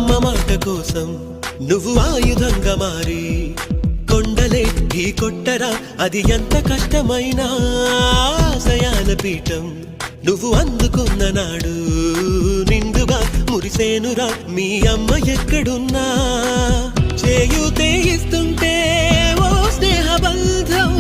అమ్మ మాట కోసం నువ్వు ఆయుధంగా మారి కొండలే ఢీ కొట్టరా, అది ఎంత కష్టమైనా ఆశయాల పీఠం నువ్వు అందుకున్న నాడు నిండుగా మురిసేనురా మీ అమ్మ ఎక్కడున్నా. చేయూతే ఇస్తుంటే ఓ స్నేహ బంధం